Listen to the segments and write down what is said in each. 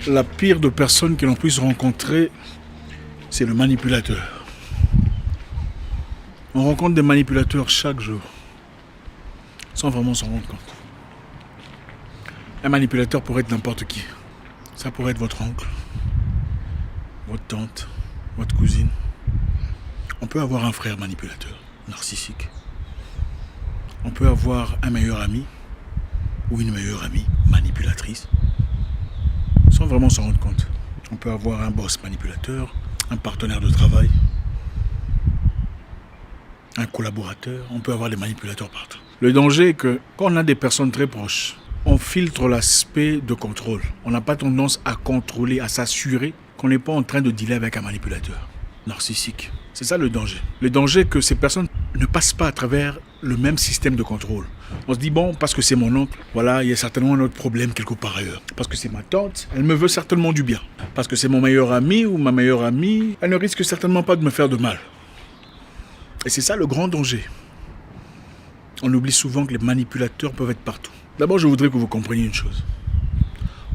La pire de personne que l'on puisse rencontrer, c'est le manipulateur. On rencontre des manipulateurs chaque jour, sans vraiment s'en rendre compte. Un manipulateur pourrait être n'importe qui. Ça pourrait être votre oncle, votre tante, votre cousine. On peut avoir un frère manipulateur, narcissique. On peut avoir un meilleur ami ou une meilleure amie manipulatrice, sans vraiment s'en rendre compte. On peut avoir un boss manipulateur, un partenaire de travail, un collaborateur. On peut avoir des manipulateurs partout. Le danger est que quand on a des personnes très proches, on filtre l'aspect de contrôle. On n'a pas tendance à contrôler, à s'assurer qu'on n'est pas en train de dealer avec un manipulateur narcissique. C'est ça le danger. Le danger est que ces personnes ne passent pas à travers le même système de contrôle. On se dit, bon, parce que c'est mon oncle, voilà, il y a certainement un autre problème quelque part ailleurs. Parce que c'est ma tante, elle me veut certainement du bien. Parce que c'est mon meilleur ami ou ma meilleure amie, elle ne risque certainement pas de me faire de mal. Et c'est ça le grand danger. On oublie souvent que les manipulateurs peuvent être partout. D'abord, je voudrais que vous compreniez une chose.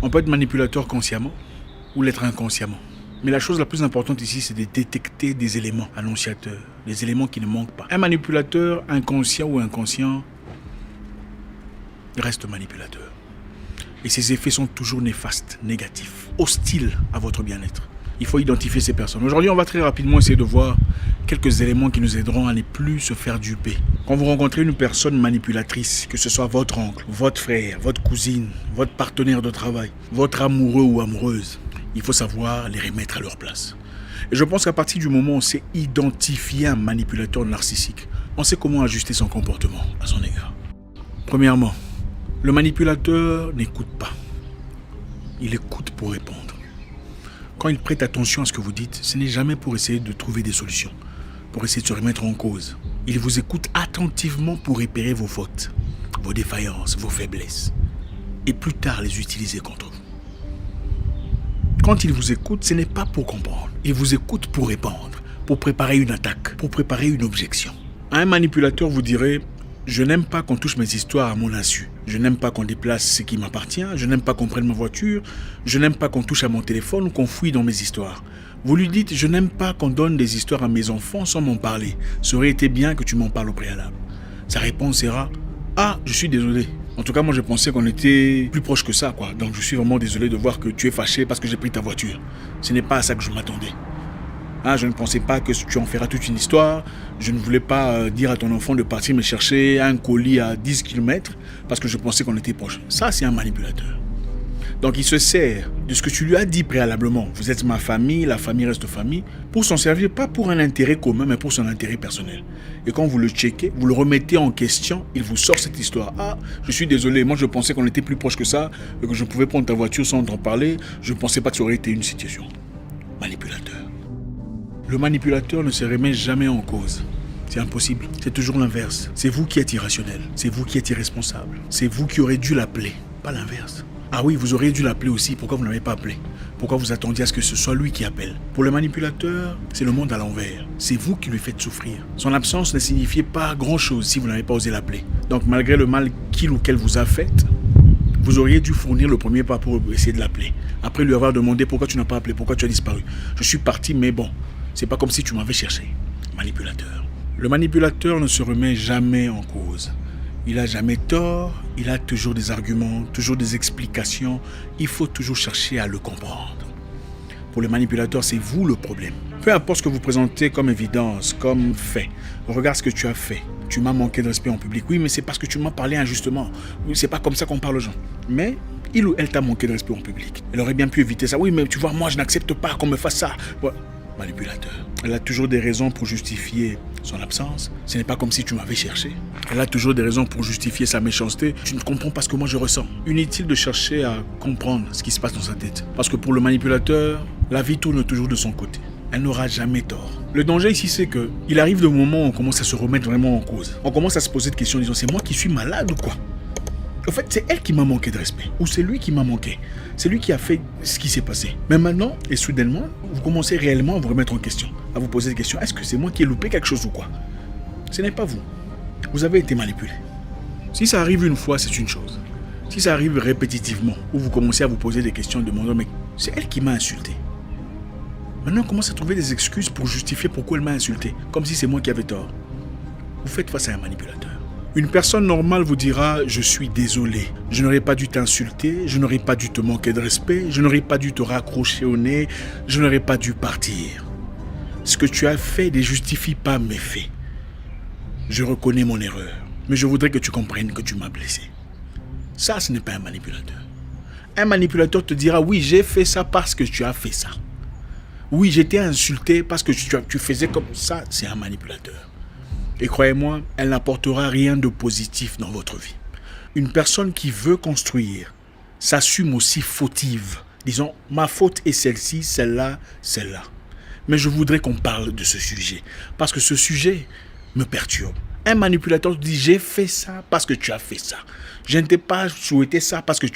On peut être manipulateur consciemment ou l'être inconsciemment. Mais la chose la plus importante ici, c'est de détecter des éléments annonciateurs, des éléments qui ne manquent pas. Un manipulateur inconscient ou inconscient reste manipulateur. Et ses effets sont toujours néfastes, négatifs, hostiles à votre bien-être. Il faut identifier ces personnes. Aujourd'hui, on va très rapidement essayer de voir quelques éléments qui nous aideront à ne plus se faire duper. Quand vous rencontrez une personne manipulatrice, que ce soit votre oncle, votre frère, votre cousine, votre partenaire de travail, votre amoureux ou amoureuse, il faut savoir les remettre à leur place. Et je pense qu'à partir du moment où on sait identifier un manipulateur narcissique, on sait comment ajuster son comportement à son égard. Premièrement, le manipulateur n'écoute pas. Il écoute pour répondre. Quand il prête attention à ce que vous dites, ce n'est jamais pour essayer de trouver des solutions, pour essayer de se remettre en cause. Il vous écoute attentivement pour repérer vos fautes, vos défaillances, vos faiblesses, et plus tard les utiliser contre vous. Quand il vous écoute, ce n'est pas pour comprendre. Il vous écoute pour répondre, pour préparer une attaque, pour préparer une objection. Un manipulateur vous dirait « Je n'aime pas qu'on touche mes histoires à mon insu. Je n'aime pas qu'on déplace ce qui m'appartient. Je n'aime pas qu'on prenne ma voiture. Je n'aime pas qu'on touche à mon téléphone ou qu'on fouille dans mes histoires. » Vous lui dites « Je n'aime pas qu'on donne des histoires à mes enfants sans m'en parler. Ça aurait été bien que tu m'en parles au préalable. » Sa réponse sera « Ah, je suis désolé. En tout cas, moi, je pensais qu'on était plus proche que ça, quoi. Donc, je suis vraiment désolé de voir que tu es fâché parce que j'ai pris ta voiture. Ce n'est pas à ça que je m'attendais. Ah, je ne pensais pas que tu en feras toute une histoire. Je ne voulais pas dire à ton enfant de partir me chercher un colis à 10 km parce que je pensais qu'on était proche. » Ça, c'est un manipulateur. Donc, il se sert de ce que tu lui as dit préalablement. Vous êtes ma famille, la famille reste famille, pour s'en servir, pas pour un intérêt commun, mais pour son intérêt personnel. Et quand vous le checkez, vous le remettez en question, il vous sort cette histoire. Ah, je suis désolé, moi je pensais qu'on était plus proche que ça, et que je pouvais prendre ta voiture sans t'en parler. Je ne pensais pas que ça aurait été une situation. Manipulateur. Le manipulateur ne se remet jamais en cause. C'est impossible. C'est toujours l'inverse. C'est vous qui êtes irrationnel. C'est vous qui êtes irresponsable. C'est vous qui aurez dû l'appeler, pas l'inverse. Ah oui, vous auriez dû l'appeler aussi. Pourquoi vous ne l'avez pas appelé? Pourquoi vous attendiez à ce que ce soit lui qui appelle? Pour le manipulateur, c'est le monde à l'envers. C'est vous qui lui faites souffrir. Son absence ne signifiait pas grand-chose si vous n'avez pas osé l'appeler. Donc malgré le mal qu'il ou qu'elle vous a fait, vous auriez dû fournir le premier pas pour essayer de l'appeler. Après lui avoir demandé pourquoi tu n'as pas appelé, pourquoi tu as disparu. Je suis parti, mais bon, c'est pas comme si tu m'avais cherché. Manipulateur. Le manipulateur ne se remet jamais en cause. Il n'a jamais tort, il a toujours des arguments, toujours des explications. Il faut toujours chercher à le comprendre. Pour le manipulateur, c'est vous le problème. Peu importe ce que vous présentez comme évidence, comme fait. Regarde ce que tu as fait. Tu m'as manqué de respect en public. Oui, mais c'est parce que tu m'as parlé injustement. Oui, c'est pas comme ça qu'on parle aux gens. Mais il ou elle t'a manqué de respect en public. Elle aurait bien pu éviter ça. Oui, mais tu vois, moi, je n'accepte pas qu'on me fasse ça. Ouais. Manipulateur. Elle a toujours des raisons pour justifier son absence. Ce n'est pas comme si tu m'avais cherché. Elle a toujours des raisons pour justifier sa méchanceté. Tu ne comprends pas ce que moi je ressens. Inutile de chercher à comprendre ce qui se passe dans sa tête. Parce que pour le manipulateur, la vie tourne toujours de son côté. Elle n'aura jamais tort. Le danger ici, c'est que il arrive le moment où on commence à se remettre vraiment en cause. On commence à se poser des questions en disant, c'est moi qui suis malade ou quoi? En fait, c'est elle qui m'a manqué de respect. Ou c'est lui qui m'a manqué. C'est lui qui a fait ce qui s'est passé. Mais maintenant, et soudainement, vous commencez réellement à vous remettre en question. À vous poser des questions. Est-ce que c'est moi qui ai loupé quelque chose ou quoi? Ce n'est pas vous. Vous avez été manipulé. Si ça arrive une fois, c'est une chose. Si ça arrive répétitivement, où vous commencez à vous poser des questions, demandant, mais c'est elle qui m'a insulté. Maintenant, on commence à trouver des excuses pour justifier pourquoi elle m'a insulté, comme si c'est moi qui avais tort. Vous faites face à un manipulateur. Une personne normale vous dira « Je suis désolé, je n'aurais pas dû t'insulter, je n'aurais pas dû te manquer de respect, je n'aurais pas dû te raccrocher au nez, je n'aurais pas dû partir. Ce que tu as fait ne justifie pas mes faits. Je reconnais mon erreur, mais je voudrais que tu comprennes que tu m'as blessé. » Ça, ce n'est pas un manipulateur. Un manipulateur te dira « Oui, j'ai fait ça parce que tu as fait ça. Oui, j'étais insulté parce que tu faisais comme ça. » C'est un manipulateur. Et croyez-moi, elle n'apportera rien de positif dans votre vie. Une personne qui veut construire s'assume aussi fautive. Disons, ma faute est celle-ci, celle-là, celle-là. Mais je voudrais qu'on parle de ce sujet, parce que ce sujet me perturbe. Un manipulateur dit, j'ai fait ça parce que tu as fait ça. Je ne t'ai pas souhaité ça parce que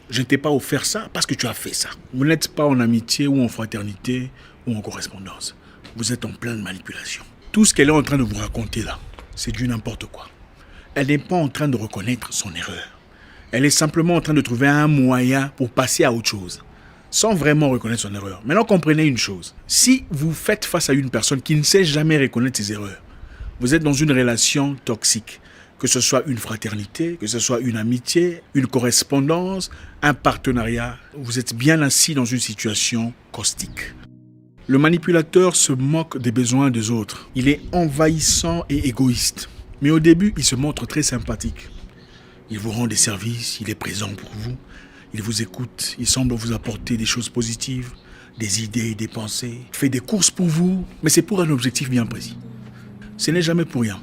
je ne t'ai pas offert ça parce que tu as fait ça. Vous n'êtes pas en amitié ou en fraternité ou en correspondance. Vous êtes en pleine manipulation. Tout ce qu'elle est en train de vous raconter là, c'est du n'importe quoi. Elle n'est pas en train de reconnaître son erreur. Elle est simplement en train de trouver un moyen pour passer à autre chose, sans vraiment reconnaître son erreur. Maintenant, comprenez une chose. Si vous faites face à une personne qui ne sait jamais reconnaître ses erreurs, vous êtes dans une relation toxique. Que ce soit une fraternité, que ce soit une amitié, une correspondance, un partenariat, vous êtes bien assis dans une situation caustique. Le manipulateur se moque des besoins des autres. Il est envahissant et égoïste. Mais au début, il se montre très sympathique. Il vous rend des services, il est présent pour vous. Il vous écoute, il semble vous apporter des choses positives, des idées, des pensées. Il fait des courses pour vous, mais c'est pour un objectif bien précis. Ce n'est jamais pour rien.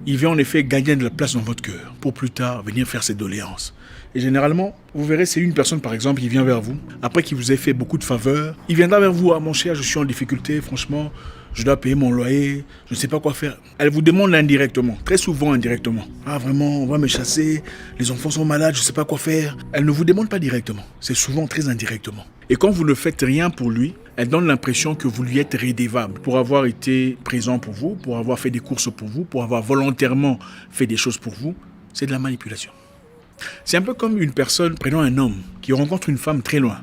Il vient en effet gagner de la place dans votre cœur, pour plus tard venir faire ses doléances. Et généralement, vous verrez, c'est une personne par exemple qui vient vers vous, après qu'il vous ait fait beaucoup de faveurs, il viendra vers vous, « Ah mon cher, je suis en difficulté, franchement, je dois payer mon loyer, je ne sais pas quoi faire. » Elle vous demande indirectement, très souvent indirectement. « Ah vraiment, on va me chasser, les enfants sont malades, je ne sais pas quoi faire. » Elle ne vous demande pas directement, c'est souvent très indirectement. Et quand vous ne faites rien pour lui, elle donne l'impression que vous lui êtes redevable pour avoir été présent pour vous, pour avoir fait des courses pour vous, pour avoir volontairement fait des choses pour vous. C'est de la manipulation. C'est un peu comme une personne, prenons un homme, qui rencontre une femme très loin,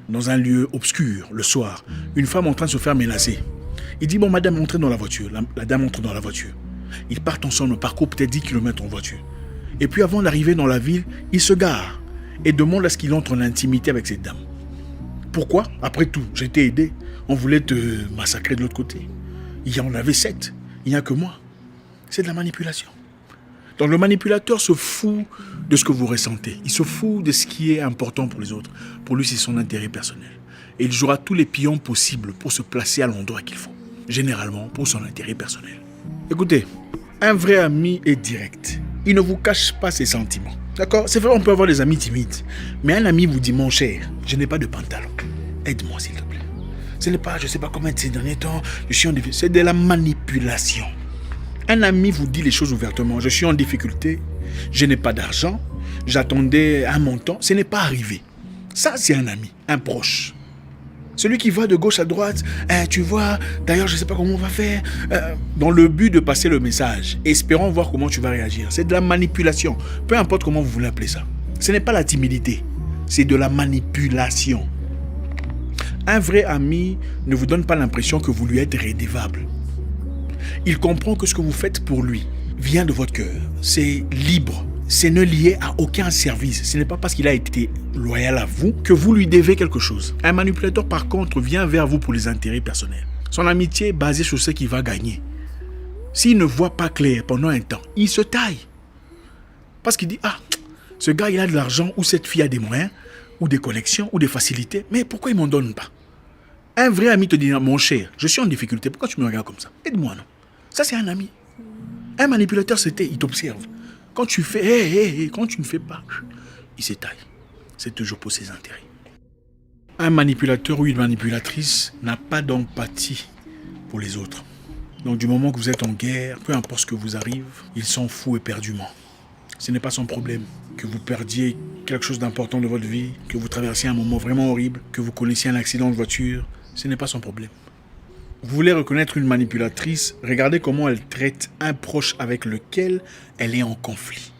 dans un lieu obscur, le soir. Une femme en train de se faire menacer. Il dit, bon, madame, entrez dans la voiture. La dame entre dans la voiture. Ils partent ensemble, parcourent peut-être 10 km en voiture. Et puis avant d'arriver dans la ville, il se gare et demande à ce qu'il entre en intimité avec cette dame. Pourquoi? Après tout, j'ai été aidé. On voulait te massacrer de l'autre côté. Il y en avait 7. Il n'y a que moi. C'est de la manipulation. Donc le manipulateur se fout de ce que vous ressentez. Il se fout de ce qui est important pour les autres. Pour lui, c'est son intérêt personnel. Et il jouera tous les pions possibles pour se placer à l'endroit qu'il faut. Généralement, pour son intérêt personnel. Écoutez, un vrai ami est direct. Il ne vous cache pas ses sentiments. D'accord? C'est vrai, on peut avoir des amis timides. Mais un ami vous dit, mon cher, je n'ai pas de pantalon. Aide-moi, s'il te plaît. Ce n'est pas, je ne sais pas comment être ces derniers temps, je suis en difficulté. C'est de la manipulation. Un ami vous dit les choses ouvertement. Je suis en difficulté, je n'ai pas d'argent, j'attendais un montant, ce n'est pas arrivé. Ça, c'est un ami, un proche. Celui qui va de gauche à droite, tu vois, d'ailleurs, je ne sais pas comment on va faire, dans le but de passer le message, espérant voir comment tu vas réagir. C'est de la manipulation, peu importe comment vous voulez appeler ça. Ce n'est pas la timidité, c'est de la manipulation. Un vrai ami ne vous donne pas l'impression que vous lui êtes redevable. Il comprend que ce que vous faites pour lui vient de votre cœur. C'est libre. C'est ne lié à aucun service. Ce n'est pas parce qu'il a été loyal à vous que vous lui devez quelque chose. Un manipulateur, par contre, vient vers vous pour les intérêts personnels. Son amitié est basée sur ce qu'il va gagner. S'il ne voit pas clair pendant un temps, il se taille. Parce qu'il dit, ah, ce gars, il a de l'argent, ou cette fille a des moyens, ou des connexions, ou des facilités, mais pourquoi il ne m'en donne pas? Un vrai ami te dit, mon cher, je suis en difficulté, pourquoi tu me regardes comme ça? Aide-moi, non? Ça, c'est un ami. Un manipulateur, il t'observe. Quand tu fais, quand tu ne fais pas, il s'étaille. C'est toujours pour ses intérêts. Un manipulateur ou une manipulatrice n'a pas d'empathie pour les autres. Donc du moment que vous êtes en guerre, peu importe ce que vous arrive, il s'en fout éperdument. Ce n'est pas son problème. Que vous perdiez quelque chose d'important de votre vie, que vous traversiez un moment vraiment horrible, que vous connaissiez un accident de voiture, ce n'est pas son problème. Vous voulez reconnaître une manipulatrice, regardez comment elle traite un proche avec lequel elle est en conflit.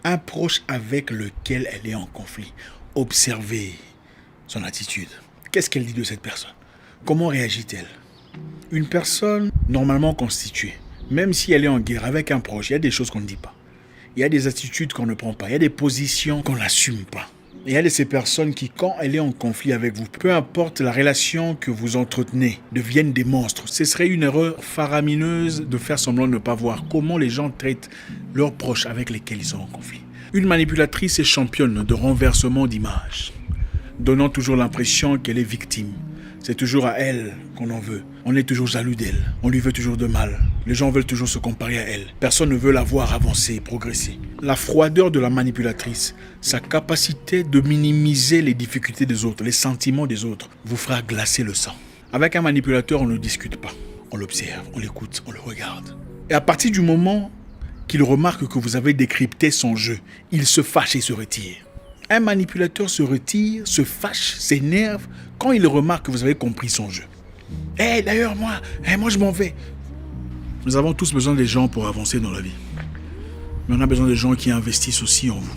Un proche avec lequel elle est en conflit. Observez son attitude. Qu'est-ce qu'elle dit de cette personne? Comment réagit-elle? Une personne normalement constituée, même si elle est en guerre avec un proche, il y a des choses qu'on ne dit pas. Il y a des attitudes qu'on ne prend pas. Il y a des positions qu'on n'assume pas. Il y a de ces personnes qui, quand elle est en conflit avec vous, peu importe la relation que vous entretenez, deviennent des monstres. Ce serait une erreur faramineuse de faire semblant de ne pas voir comment les gens traitent leurs proches avec lesquels ils sont en conflit. Une manipulatrice est championne de renversement d'image, donnant toujours l'impression qu'elle est victime. C'est toujours à elle qu'on en veut. On est toujours jaloux d'elle. On lui veut toujours de mal. Les gens veulent toujours se comparer à elle. Personne ne veut la voir avancer et progresser. La froideur de la manipulatrice, sa capacité de minimiser les difficultés des autres, les sentiments des autres, vous fera glacer le sang. Avec un manipulateur, on ne discute pas. On l'observe, on l'écoute, on le regarde. Et à partir du moment qu'il remarque que vous avez décrypté son jeu, il se fâche et se retire. Un manipulateur se retire, se fâche, s'énerve quand il remarque que vous avez compris son jeu. D'ailleurs, moi je m'en vais. Nous avons tous besoin des gens pour avancer dans la vie. Mais on a besoin de gens qui investissent aussi en vous.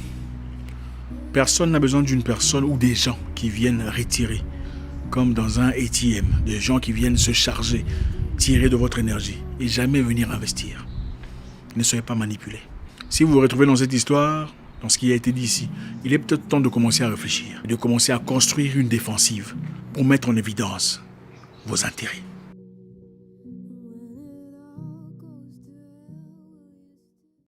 Personne n'a besoin d'une personne ou des gens qui viennent retirer, comme dans un ATM, des gens qui viennent se charger, tirer de votre énergie et jamais venir investir. Ne soyez pas manipulés. Si vous vous retrouvez dans cette histoire, dans ce qui a été dit ici, il est peut-être temps de commencer à réfléchir, de commencer à construire une défensive pour mettre en évidence vos intérêts.